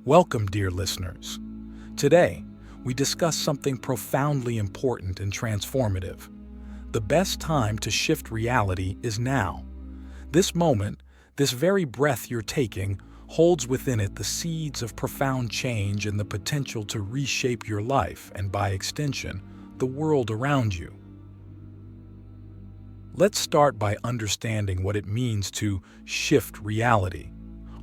Welcome, dear listeners. Today, we discuss something profoundly important and transformative. The best time to shift reality is now. This moment, this very breath you're taking, holds within it the seeds of profound change and the potential to reshape your life and, by extension, the world around you. Let's start by understanding what it means to shift reality.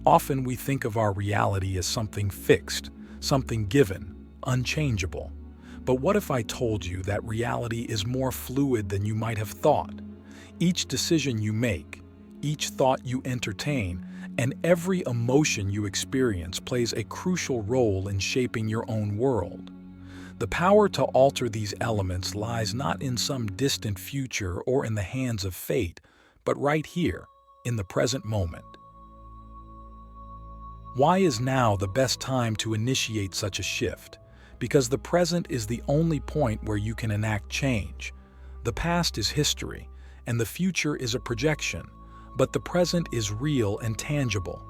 Often we think of our reality as something fixed, something given, unchangeable. But what if I told you that reality is more fluid than you might have thought? Each decision you make, each thought you entertain, and every emotion you experience plays a crucial role in shaping your own world. The power to alter these elements lies not in some distant future or in the hands of fate, but right here, in the present moment. Why is now the best time to initiate such a shift? Because the present is the only point where you can enact change. The past is history, and the future is a projection, but the present is real and tangible.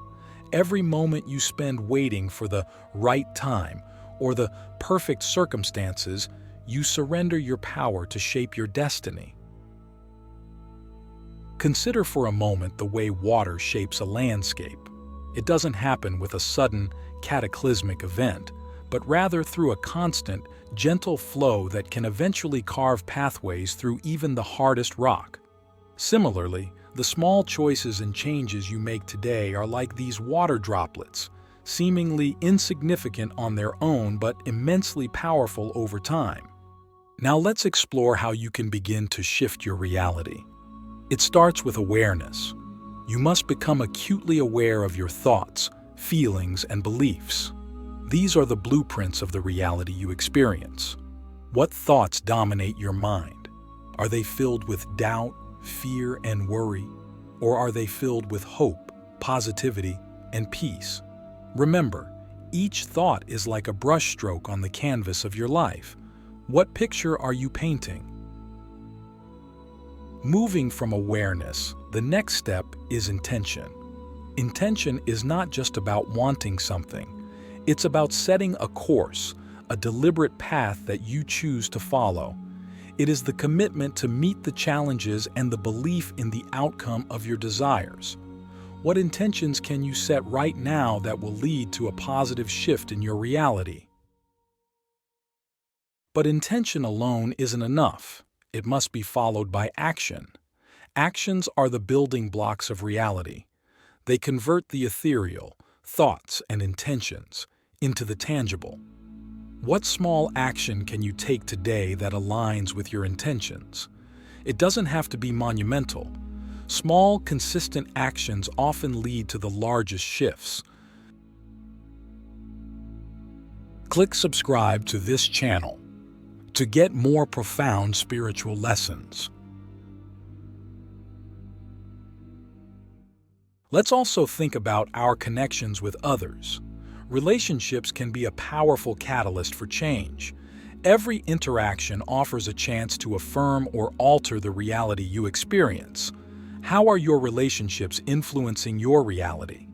Every moment you spend waiting for the right time or the perfect circumstances, you surrender your power to shape your destiny. Consider for a moment the way water shapes a landscape. It doesn't happen with a sudden, cataclysmic event, but rather through a constant, gentle flow that can eventually carve pathways through even the hardest rock. Similarly, the small choices and changes you make today are like these water droplets, seemingly insignificant on their own but immensely powerful over time. Now let's explore how you can begin to shift your reality. It starts with awareness. You must become acutely aware of your thoughts, feelings, and beliefs. These are the blueprints of the reality you experience. What thoughts dominate your mind? Are they filled with doubt, fear, and worry? Or are they filled with hope, positivity, and peace? Remember, each thought is like a brushstroke on the canvas of your life. What picture are you painting? Moving from awareness, the next step is intention. Intention is not just about wanting something. It's about setting a course, a deliberate path that you choose to follow. It is the commitment to meet the challenges and the belief in the outcome of your desires. What intentions can you set right now that will lead to a positive shift in your reality? But intention alone isn't enough. It must be followed by action. Actions are the building blocks of reality. They convert the ethereal, thoughts and intentions, into the tangible. What small action can you take today that aligns with your intentions? It doesn't have to be monumental. Small, consistent actions often lead to the largest shifts. Click subscribe to this channel to get more profound spiritual lessons. Let's also think about our connections with others. Relationships can be a powerful catalyst for change. Every interaction offers a chance to affirm or alter the reality you experience. How are your relationships influencing your reality?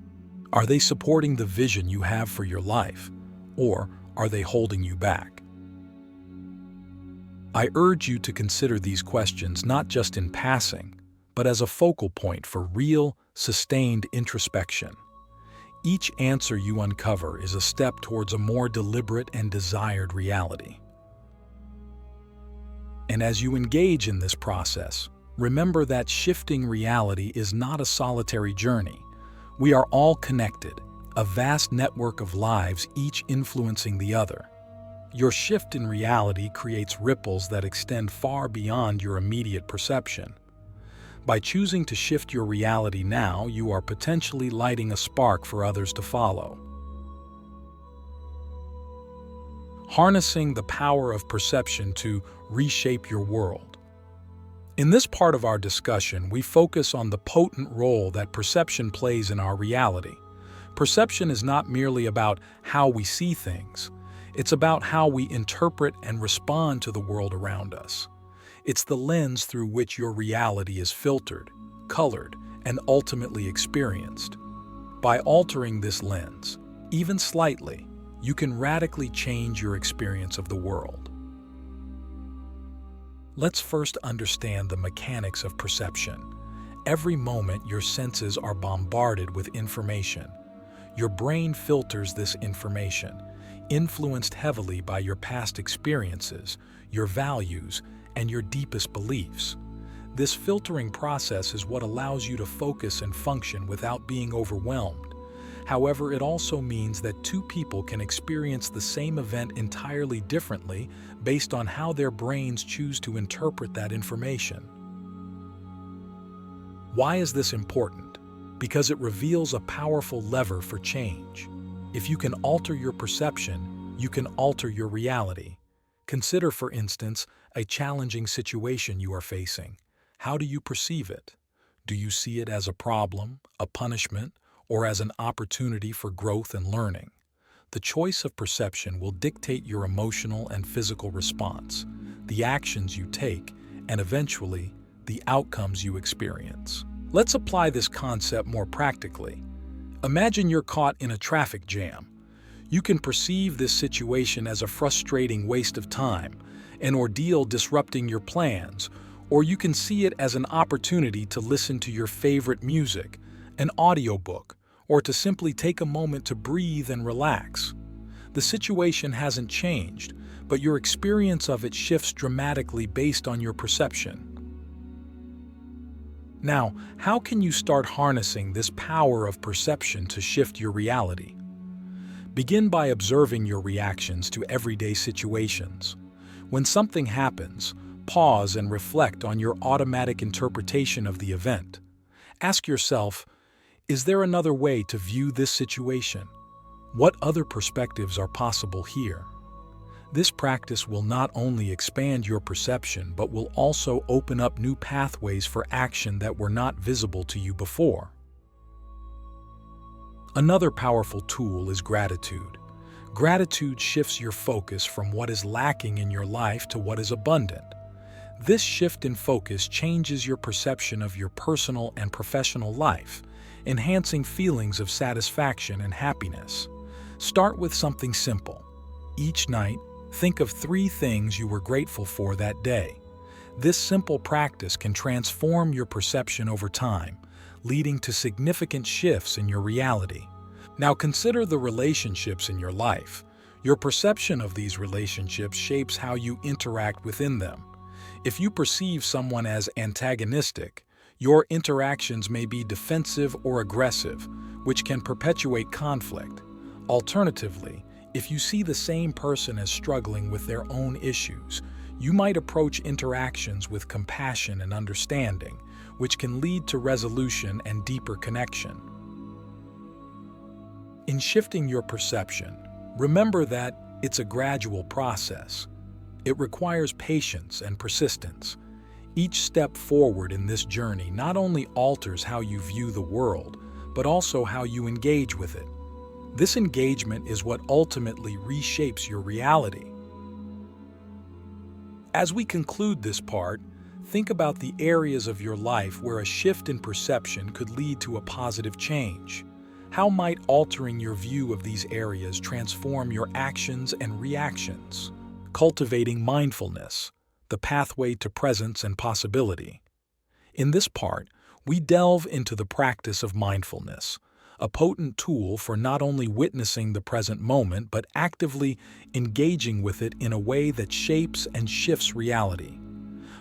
Are they supporting the vision you have for your life, or are they holding you back? I urge you to consider these questions not just in passing, but as a focal point for real, sustained introspection. Each answer you uncover is a step towards a more deliberate and desired reality. And as you engage in this process, remember that shifting reality is not a solitary journey. We are all connected, a vast network of lives, each influencing the other. Your shift in reality creates ripples that extend far beyond your immediate perception. By choosing to shift your reality now, you are potentially lighting a spark for others to follow. Harnessing the power of perception to reshape your world. In this part of our discussion, we focus on the potent role that perception plays in our reality. Perception is not merely about how we see things. It's about how we interpret and respond to the world around us. It's the lens through which your reality is filtered, colored, and ultimately experienced. By altering this lens, Even slightly, you can radically change your experience of the world. Let's first understand the mechanics of perception. Every moment, your senses are bombarded with information. Your brain filters this information, influenced heavily by your past experiences, your values, and your deepest beliefs. This filtering process is what allows you to focus and function without being overwhelmed. However, it also means that two people can experience the same event entirely differently based on how their brains choose to interpret that information. Why is this important? Because it reveals a powerful lever for change. If you can alter your perception, you can alter your reality. Consider, for instance, a challenging situation you are facing. How do you perceive it? Do you see it as a problem, a punishment, or as an opportunity for growth and learning? The choice of perception will dictate your emotional and physical response, the actions you take, and eventually, the outcomes you experience. Let's apply this concept more practically. Imagine you're caught in a traffic jam. You can perceive this situation as a frustrating waste of time, an ordeal disrupting your plans, or you can see it as an opportunity to listen to your favorite music, an audiobook, or to simply take a moment to breathe and relax. The situation hasn't changed, but your experience of it shifts dramatically based on your perception. Now, how can you start harnessing this power of perception to shift your reality? Begin by observing your reactions to everyday situations. When something happens, pause and reflect on your automatic interpretation of the event. Ask yourself, is there another way to view this situation? What other perspectives are possible here? This practice will not only expand your perception, but will also open up new pathways for action that were not visible to you before. Another powerful tool is gratitude. Gratitude shifts your focus from what is lacking in your life to what is abundant. This shift in focus changes your perception of your personal and professional life, enhancing feelings of satisfaction and happiness. Start with something simple. Each night, think of 3 things you were grateful for that day. This simple practice can transform your perception over time, leading to significant shifts in your reality. Now consider the relationships in your life. Your perception of these relationships shapes how you interact within them. If you perceive someone as antagonistic, your interactions may be defensive or aggressive, which can perpetuate conflict. Alternatively, if you see the same person as struggling with their own issues, you might approach interactions with compassion and understanding, which can lead to resolution and deeper connection. In shifting your perception, remember that it's a gradual process. It requires patience and persistence. Each step forward in this journey not only alters how you view the world, but also how you engage with it. This engagement is what ultimately reshapes your reality. As we conclude this part, think about the areas of your life where a shift in perception could lead to a positive change. How might altering your view of these areas transform your actions and reactions? Cultivating mindfulness, the pathway to presence and possibility. In this part, we delve into the practice of mindfulness, a potent tool for not only witnessing the present moment, but actively engaging with it in a way that shapes and shifts reality.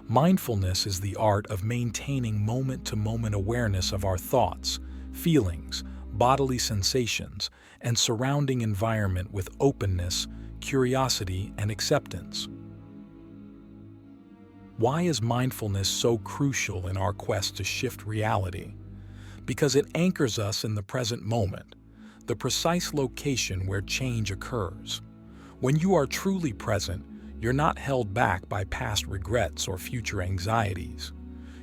Mindfulness is the art of maintaining moment-to-moment awareness of our thoughts, feelings, bodily sensations, and surrounding environment with openness, curiosity, and acceptance. Why is mindfulness so crucial in our quest to shift reality? Because it anchors us in the present moment, the precise location where change occurs. When you are truly present, you're not held back by past regrets or future anxieties.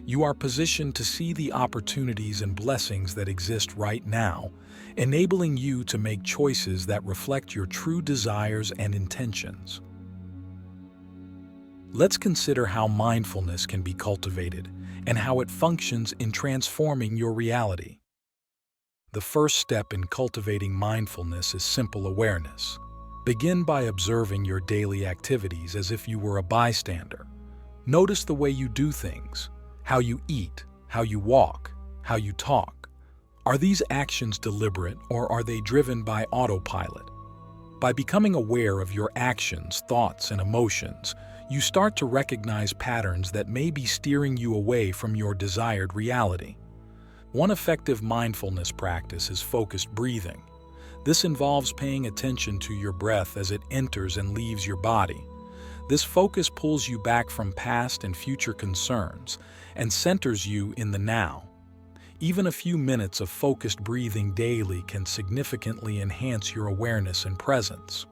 You are positioned to see the opportunities and blessings that exist right now, enabling you to make choices that reflect your true desires and intentions. Let's consider how mindfulness can be cultivated and how it functions in transforming your reality. The first step in cultivating mindfulness is simple awareness. Begin by observing your daily activities as if you were a bystander. Notice the way you do things, how you eat, how you walk, how you talk. Are these actions deliberate or are they driven by autopilot? By becoming aware of your actions, thoughts, and emotions, you start to recognize patterns that may be steering you away from your desired reality. One effective mindfulness practice is focused breathing. This involves paying attention to your breath as it enters and leaves your body. This focus pulls you back from past and future concerns and centers you in the now. Even a few minutes of focused breathing daily can significantly enhance your awareness and presence.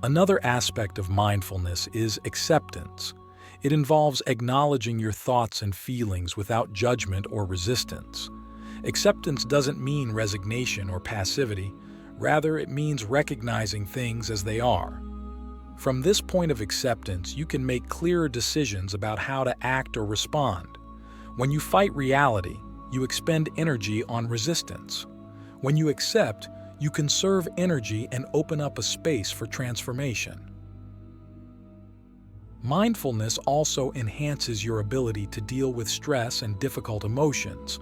Another aspect of mindfulness is acceptance. It involves acknowledging your thoughts and feelings without judgment or resistance. Acceptance doesn't mean resignation or passivity. Rather, it means recognizing things as they are. From this point of acceptance, you can make clearer decisions about how to act or respond. When you fight reality, you expend energy on resistance. When you accept, you conserve energy and open up a space for transformation. Mindfulness also enhances your ability to deal with stress and difficult emotions.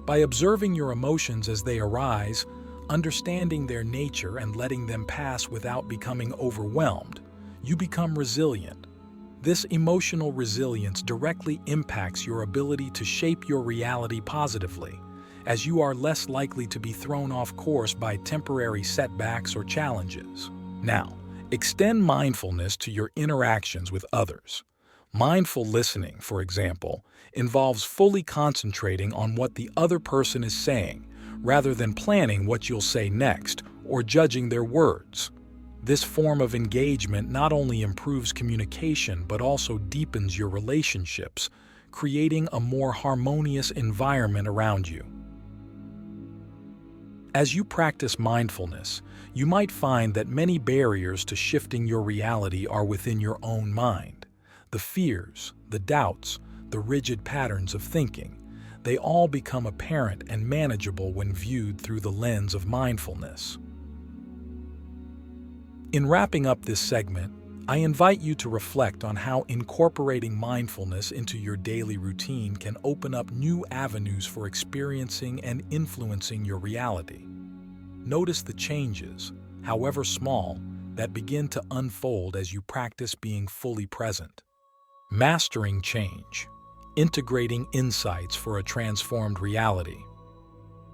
By observing your emotions as they arise, understanding their nature and letting them pass without becoming overwhelmed, you become resilient. This emotional resilience directly impacts your ability to shape your reality positively, as you are less likely to be thrown off course by temporary setbacks or challenges. Now, extend mindfulness to your interactions with others. Mindful listening, for example, involves fully concentrating on what the other person is saying, rather than planning what you'll say next or judging their words. This form of engagement not only improves communication but also deepens your relationships, creating a more harmonious environment around you. As you practice mindfulness, you might find that many barriers to shifting your reality are within your own mind. The fears, the doubts, the rigid patterns of thinking, they all become apparent and manageable when viewed through the lens of mindfulness. In wrapping up this segment, I invite you to reflect on how incorporating mindfulness into your daily routine can open up new avenues for experiencing and influencing your reality. Notice the changes, however small, that begin to unfold as you practice being fully present. Mastering change, integrating insights for a transformed reality.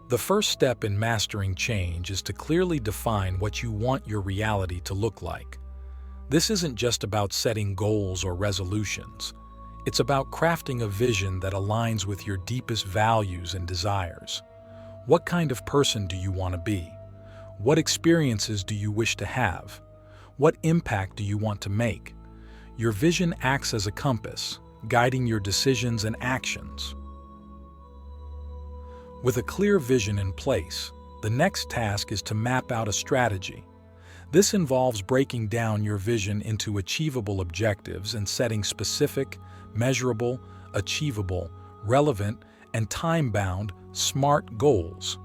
The first step in mastering change is to clearly define what you want your reality to look like. This isn't just about setting goals or resolutions. It's about crafting a vision that aligns with your deepest values and desires. What kind of person do you want to be? What experiences do you wish to have? What impact do you want to make? Your vision acts as a compass, guiding your decisions and actions. With a clear vision in place, the next task is to map out a strategy. This involves breaking down your vision into achievable objectives and setting specific, measurable, achievable, relevant, and time-bound, SMART goals.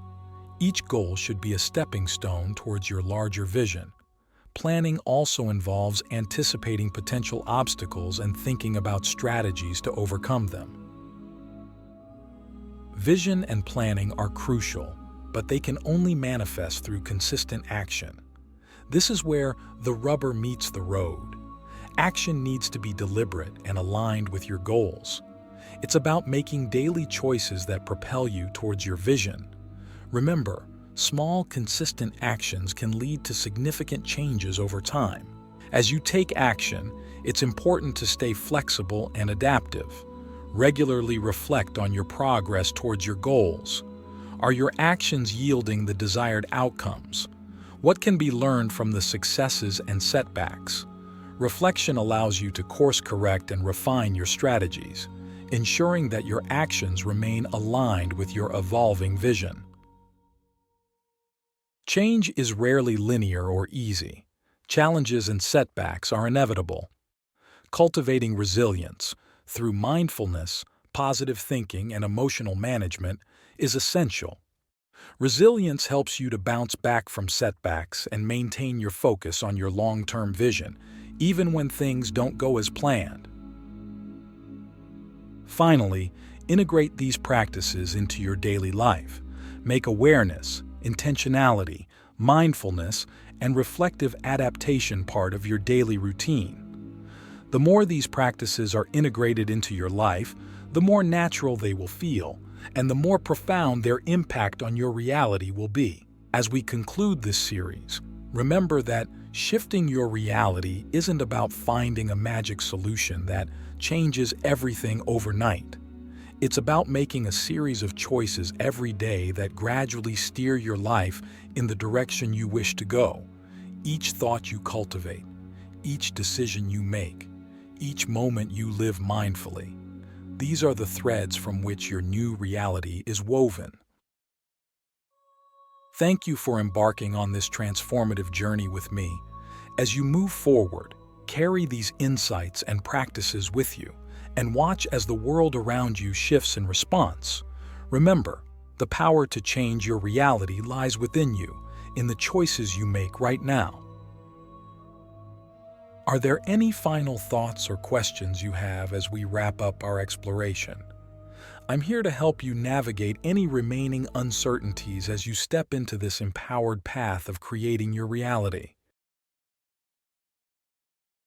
Each goal should be a stepping stone towards your larger vision. Planning also involves anticipating potential obstacles and thinking about strategies to overcome them. Vision and planning are crucial, but they can only manifest through consistent action. This is where the rubber meets the road. Action needs to be deliberate and aligned with your goals. It's about making daily choices that propel you towards your vision. Remember, small, consistent actions can lead to significant changes over time. As you take action, it's important to stay flexible and adaptive. Regularly reflect on your progress towards your goals. Are your actions yielding the desired outcomes? What can be learned from the successes and setbacks? Reflection allows you to course-correct and refine your strategies, ensuring that your actions remain aligned with your evolving vision. Change is rarely linear or easy. Challenges and setbacks are inevitable. Cultivating resilience through mindfulness, positive thinking, and emotional management is essential. Resilience helps you to bounce back from setbacks and maintain your focus on your long-term vision, even when things don't go as planned. Finally, integrate these practices into your daily life. Make awareness, intentionality, mindfulness, and reflective adaptation part of your daily routine. The more these practices are integrated into your life, the more natural they will feel, and the more profound their impact on your reality will be. As we conclude this series, remember that shifting your reality isn't about finding a magic solution that changes everything overnight. It's about making a series of choices every day that gradually steer your life in the direction you wish to go. Each thought you cultivate, each decision you make, each moment you live mindfully. These are the threads from which your new reality is woven. Thank you for embarking on this transformative journey with me. As you move forward, carry these insights and practices with you, and watch as the world around you shifts in response. Remember, the power to change your reality lies within you, in the choices you make right now. Are there any final thoughts or questions you have as we wrap up our exploration? I'm here to help you navigate any remaining uncertainties as you step into this empowered path of creating your reality.